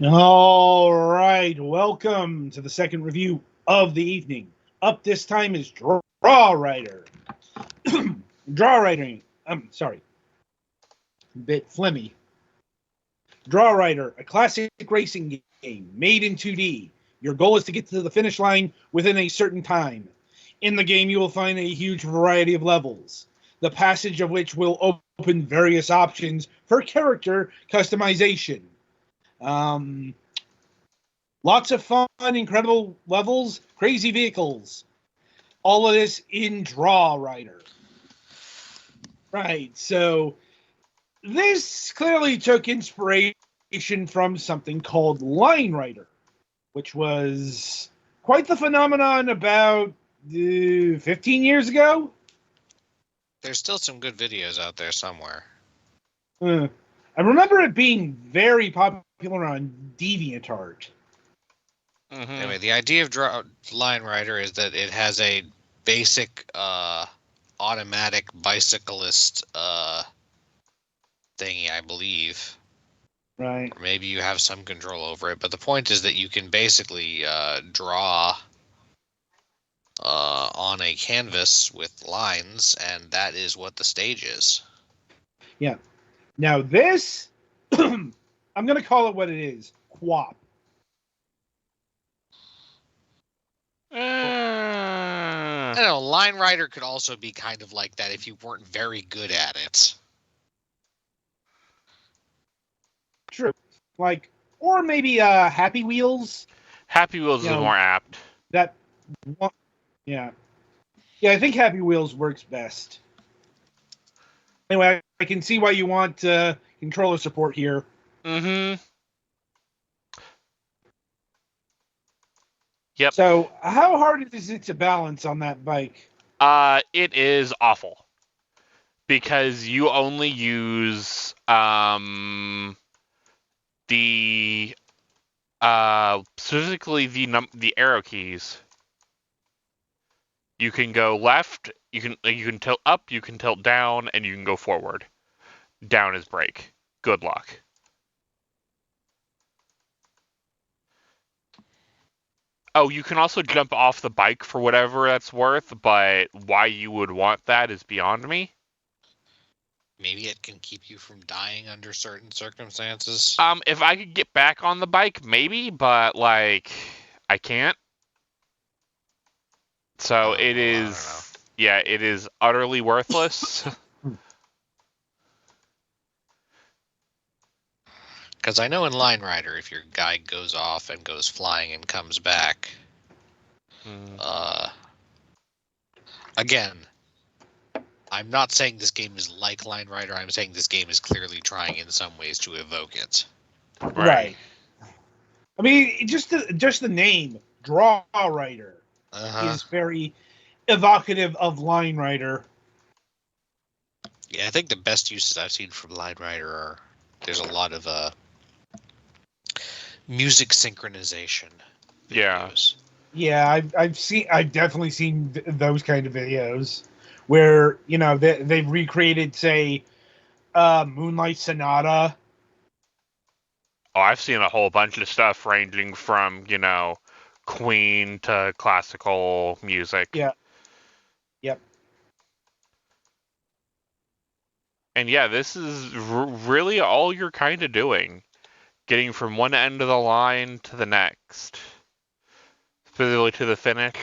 All right, welcome to the second review of the evening. Up this time is Draw Rider. Draw Rider. I'm sorry, a bit flimmy. Draw Rider, a classic racing game made in 2D. Your goal is to get to the finish line within a certain time. In the game, you will find a huge variety of levels, the passage of which will open various options for character customization. Um, Lots of fun, incredible levels, crazy vehicles. All of this in Draw Rider. Right, so this clearly took inspiration from something called Line Rider, which was quite the phenomenon about 15 years ago. There's still some good videos out there somewhere. I remember it being very popular on DeviantArt. Mm-hmm. Anyway, the idea of Line Rider is that it has a basic automatic bicyclist thingy, I believe. Right. Or maybe you have some control over it. But the point is that you can basically draw on a canvas with lines, and that is what the stage is. Yeah. Now this, I'm going to call it what it is, QWOP. I don't know, Line Rider could also be kind of like that if you weren't very good at it. True. Like, or maybe Happy Wheels. Happy Wheels is more apt. That, yeah. Yeah, I think Happy Wheels works best. Anyway, I can see why you want controller support here. Mm-hmm. Yep. So, how hard is it to balance on that bike? It is awful. Because you only use the specifically the arrow keys. You can go left, you can tilt up, you can tilt down, and you can go forward. Down is brake. Good luck. Oh, you can also jump off the bike for whatever that's worth, but why you would want that is beyond me. Maybe it can keep you from dying under certain circumstances. If I could get back on the bike, maybe, but like I can't. So it is, yeah, it is utterly worthless. Because I know in Line Rider, if your guy goes off and goes flying and comes back, again, I'm not saying this game is like Line Rider. I'm saying this game is clearly trying in some ways to evoke it. Right. I mean, just the name, Draw Rider, is very evocative of Line Rider. Yeah, I think the best uses I've seen from Line Rider are there's a lot of music synchronization videos. Yeah, I've definitely seen those kind of videos where they've recreated, say, Moonlight Sonata. Oh, I've seen a whole bunch of stuff ranging from Queen to classical music. Yeah. Yep. And yeah, this is really all you're kind of doing. Getting from one end of the line to the next. Specifically to the finish.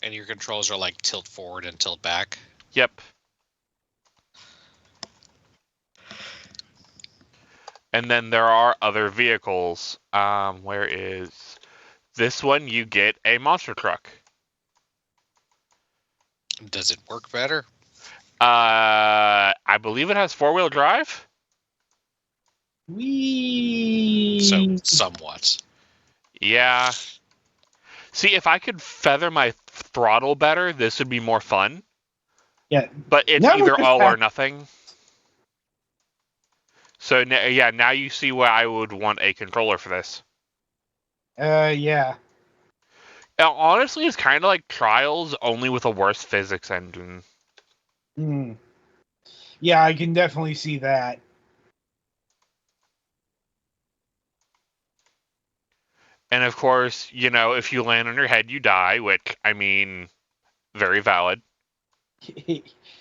And your controls are like tilt forward and tilt back? Yep. And then there are other vehicles. Where is... This one, you get a monster truck. Does it work better? I believe it has four-wheel drive. So, somewhat. Yeah. See, if I could feather my throttle better, this would be more fun. Yeah. But it's either all or nothing. So, yeah, now you see why I would want a controller for this. Yeah. Now, honestly, it's kind of like Trials, only with a worse physics engine. Yeah, I can definitely see that. And of course, if you land on your head, you die, which, I mean, very valid.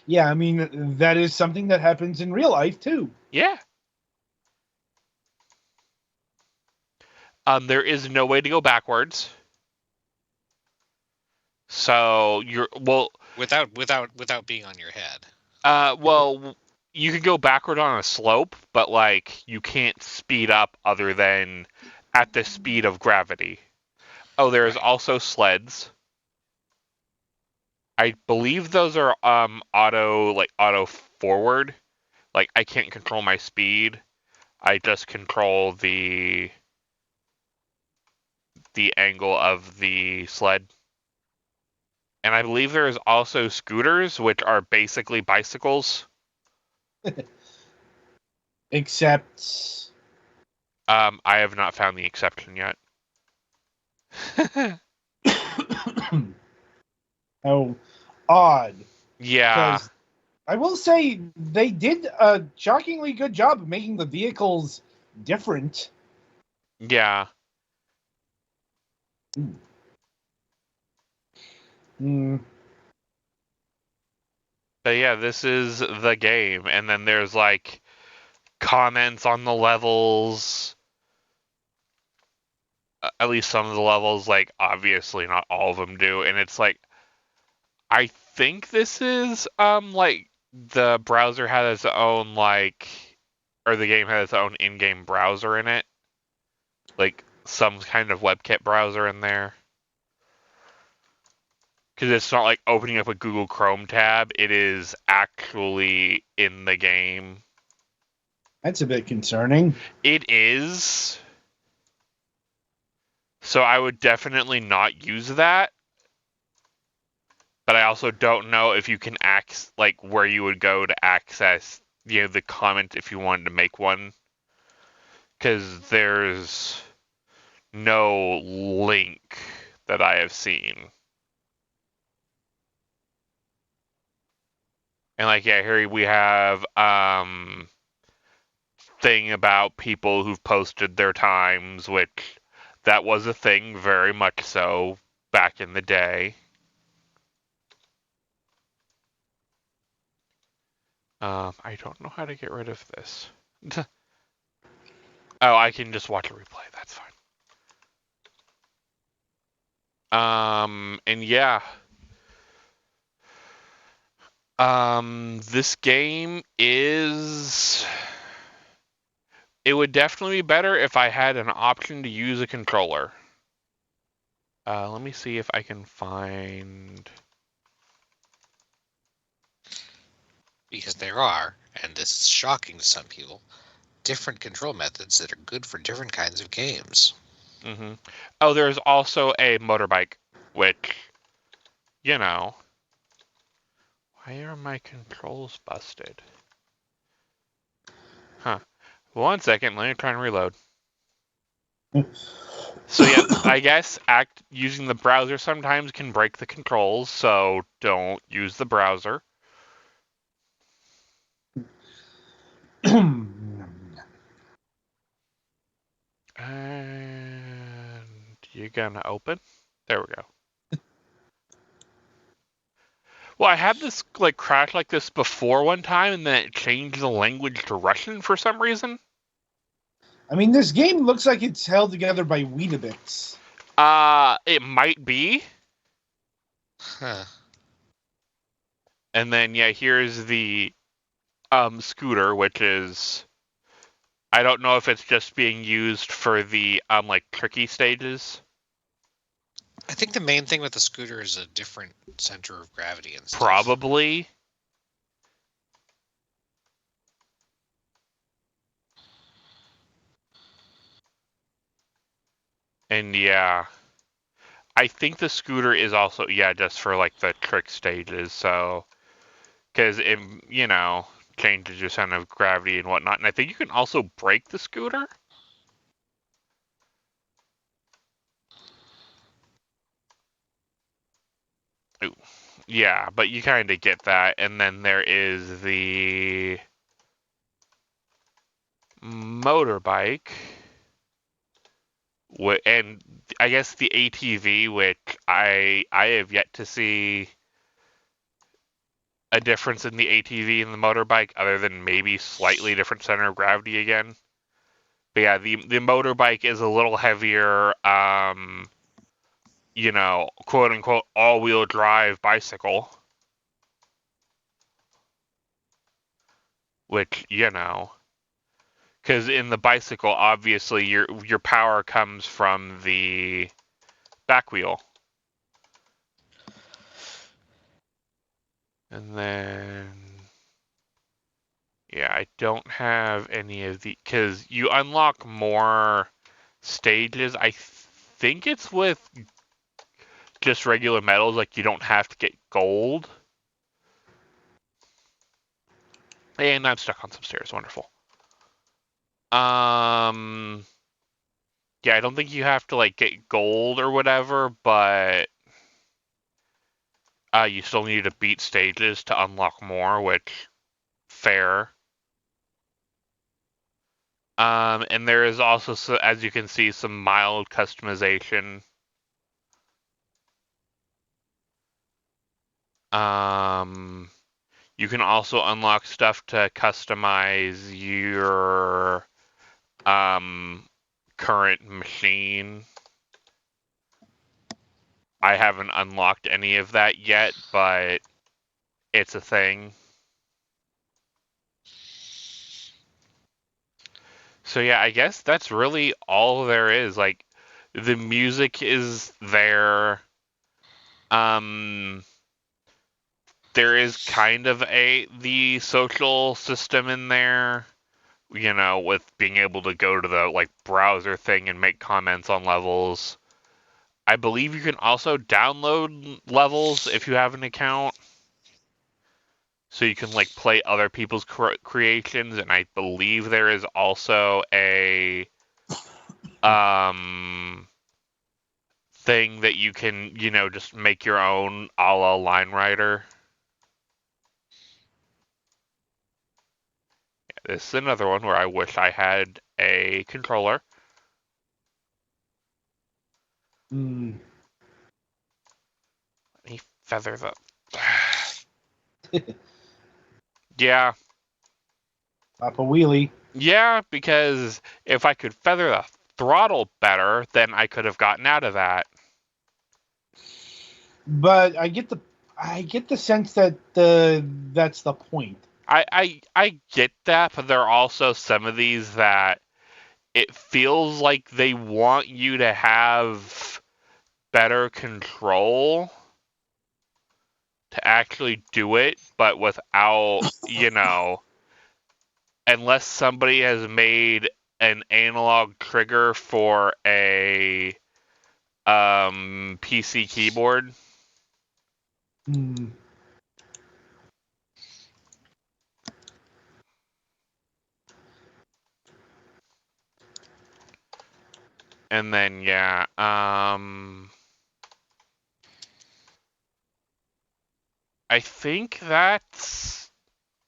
Yeah, I mean, that is something that happens in real life, too. Yeah. There is no way to go backwards. So without being on your head. Well, you can go backward on a slope, but you can't speed up other than at the speed of gravity. Oh, there's also sleds. I believe those are auto forward. I can't control my speed. I just control the angle of the sled. And I believe there is also scooters, which are basically bicycles. Except... I have not found the exception yet. How odd. Yeah. Because I will say they did a shockingly good job of making the vehicles different. Yeah. Mm. But yeah, this is the game. And then there's comments on the levels. At least some of the levels, obviously not all of them do. And it's I think this is the browser had its own or the game had its own in-game browser in it. Some kind of WebKit browser in there. Because it's not opening up a Google Chrome tab. It is actually in the game. That's a bit concerning. It is. So I would definitely not use that. But I also don't know if you can access, where you would go to access, the comment if you wanted to make one. Because there's no link that I have seen. And here we have thing about people who've posted their times, which that was a thing, very much so, back in the day. I don't know how to get rid of this. Oh, I can just watch a replay. That's fine. And yeah. This game is... It would definitely be better if I had an option to use a controller. Let me see if I can find... Because there are, and this is shocking to some people, different control methods that are good for different kinds of games. Mm-hmm. Oh, there's also a motorbike, which, why are my controls busted? Huh. 1 second, let me try and reload. So yeah, I guess using the browser sometimes can break the controls, so don't use the browser. And you're gonna open? There we go. Well, I had this crash like this before one time, and then it changed the language to Russian for some reason. I mean, this game looks like it's held together by Weetabix. It might be. Huh. And then yeah, here's the scooter, which is, I don't know if it's just being used for the tricky stages. I think the main thing with the scooter is a different center of gravity and stuff. Probably. And yeah, I think the scooter is also, just for the trick stages. So, because it, changes your center of gravity and whatnot. And I think you can also break the scooter. Ooh. Yeah, but you kind of get that. And then there is the motorbike, And I guess the ATV, which I have yet to see a difference in the ATV and the motorbike, other than maybe slightly different center of gravity again. But yeah, the motorbike is a little heavier, quote unquote all-wheel drive bicycle, which because in the bicycle, obviously your power comes from the back wheel. And then, yeah, I don't have any of the, because you unlock more stages. I think it's with just regular medals, like you don't have to get gold. And I'm stuck on some stairs. Wonderful. Yeah, I don't think you have to like get gold or whatever, but you still need to beat stages to unlock more, which fair. And there is also, as you can see, some mild customization. You can also unlock stuff to customize your current machine. I haven't unlocked any of that yet, but it's a thing. So yeah, I guess that's really all there is. Like, the music is there. There is kind of the social system in there, with being able to go to the like browser thing and make comments on levels. I believe you can also download levels if you have an account. So you can like play other people's creations, and I believe there is also a thing that you can, just make your own a la Line Rider. This is another one where I wish I had a controller. Mm. Let me feather the. Yeah. Up a wheelie. Yeah, because if I could feather the throttle better, then I could have gotten out of that. But I get the sense that that's the point. I get that, but there are also some of these that it feels like they want you to have better control to actually do it, but without, unless somebody has made an analog trigger for a PC keyboard. Mm. And then yeah, I think that's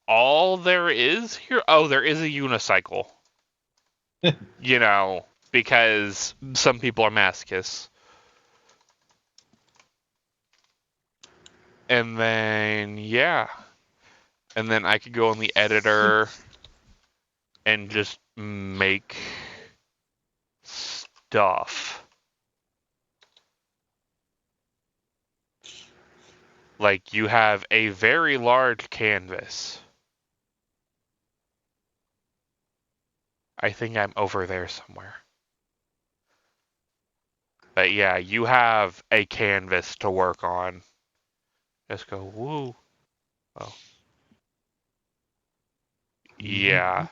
all there is here. Oh, there is a unicycle. Because some people are masochists. And then yeah. And then I could go in the editor and just make stuff. Like, you have a very large canvas. I think I'm over there somewhere. But yeah, you have a canvas to work on. Just go, woo. Oh. Yeah.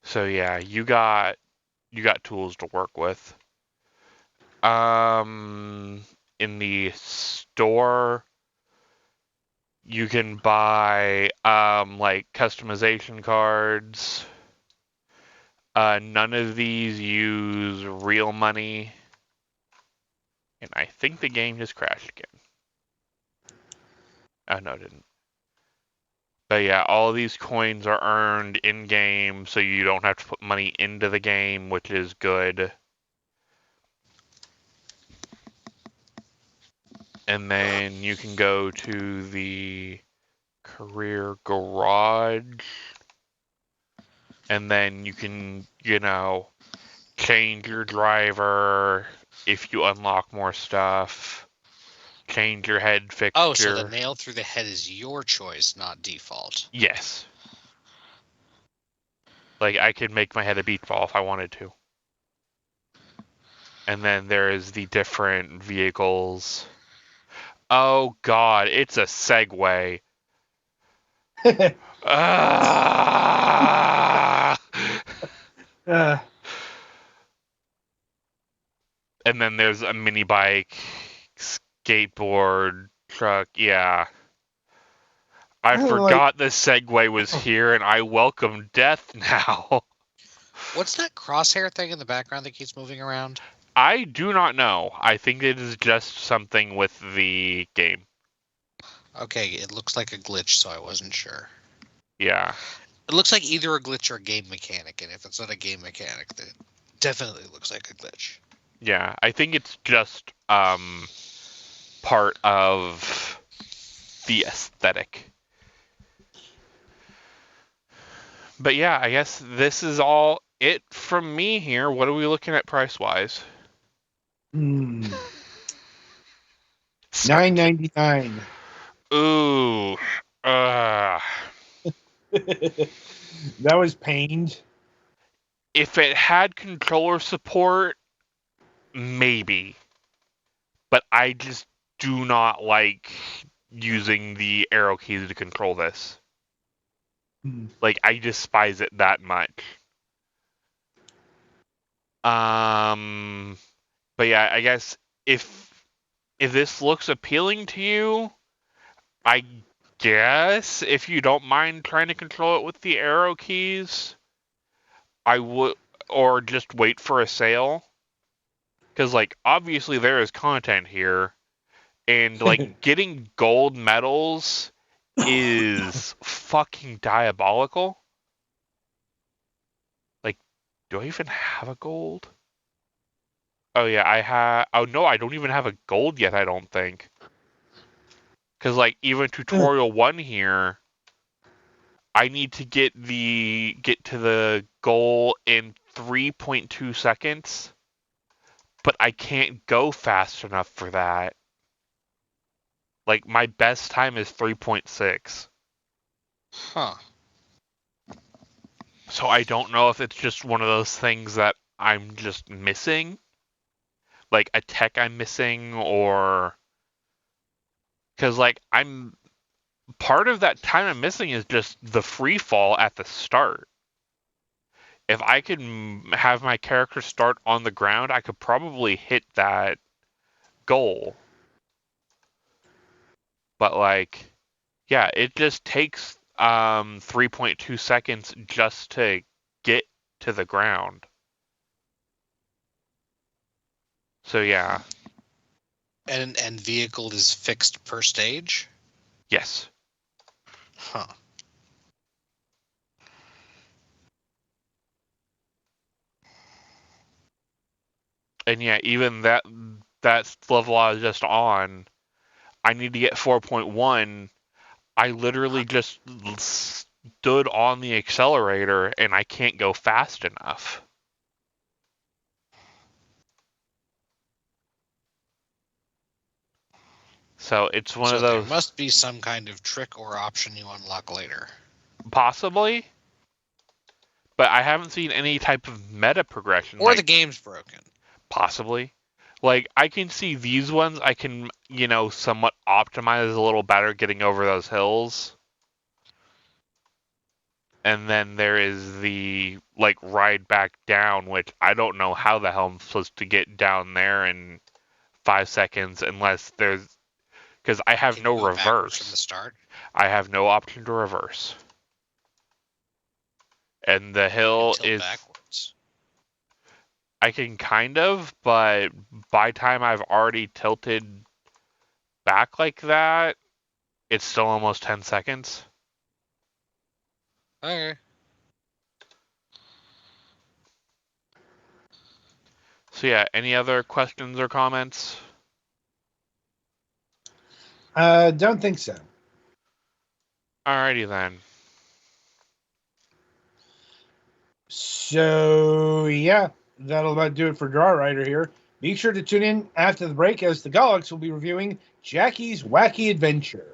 So yeah, you got tools to work with. In the store, you can buy like customization cards. None of these use real money. And I think the game just crashed again. Oh, no, it didn't. But yeah, all these coins are earned in game, so you don't have to put money into the game, which is good. And then you can go to the career garage, and then you can, change your driver if you unlock more stuff. Change your head fixture. Oh, so the nail through the head is your choice, not default. Yes. Like, I could make my head a beach ball if I wanted to. And then there is the different vehicles. Oh, God, it's a Segway. Ah! And then there's a mini bike, skateboard, truck. Yeah. I forgot the Segway was here, and I welcome death now. What's that crosshair thing in the background that keeps moving around? I do not know. I think it is just something with the game. Okay, it looks like a glitch, so I wasn't sure. Yeah. It looks like either a glitch or a game mechanic, and if it's not a game mechanic, then it definitely looks like a glitch. Yeah, I think it's just part of the aesthetic. But yeah, I guess this is all it from me here. What are we looking at price-wise? $9.99. Ooh. That was pained. If it had controller support, maybe. But I just do not like using the arrow keys to control this. Like, I despise it that much. But yeah, I guess if this looks appealing to you, I guess if you don't mind trying to control it with the arrow keys, I would, or just wait for a sale. Because, like, obviously there is content here, and, like, getting gold medals is fucking diabolical. Like, do I even have a gold? Oh, yeah, I have... Oh, no, I don't even have a gold yet, I don't think. Because, like, even tutorial 1 here, I need to get to the goal in 3.2 seconds, but I can't go fast enough for that. Like, my best time is 3.6. Huh. So I don't know if it's just one of those things that I'm just missing. Like, a tech I'm missing, or... Because, like, part of that time I'm missing is just the free fall at the start. If I could have my character start on the ground, I could probably hit that goal. But, like, yeah, it just takes 3.2 seconds just to get to the ground. So yeah. And vehicle is fixed per stage? Yes. Huh. And yeah, even that level I was just on, I need to get 4.1. I literally just stood on the accelerator and I can't go fast enough. So it's one of those... There must be some kind of trick or option you unlock later. Possibly. But I haven't seen any type of meta progression. Or the game's broken. Possibly. Like, I can see these ones, I can, somewhat optimize a little better getting over those hills. And then there is the, like, ride back down, which I don't know how the hell I'm supposed to get down there in 5 seconds unless there's... Because I have no reverse. From the start? I have no option to reverse. And the hill is... backwards. I can kind of, but by time I've already tilted back like that, it's still almost 10 seconds. Okay. So yeah, any other questions or comments? Don't think so. Alrighty then. So, yeah, that'll about do it for Draw Writer here. Be sure to tune in after the break as the Galax will be reviewing Jackie's Wacky Adventure.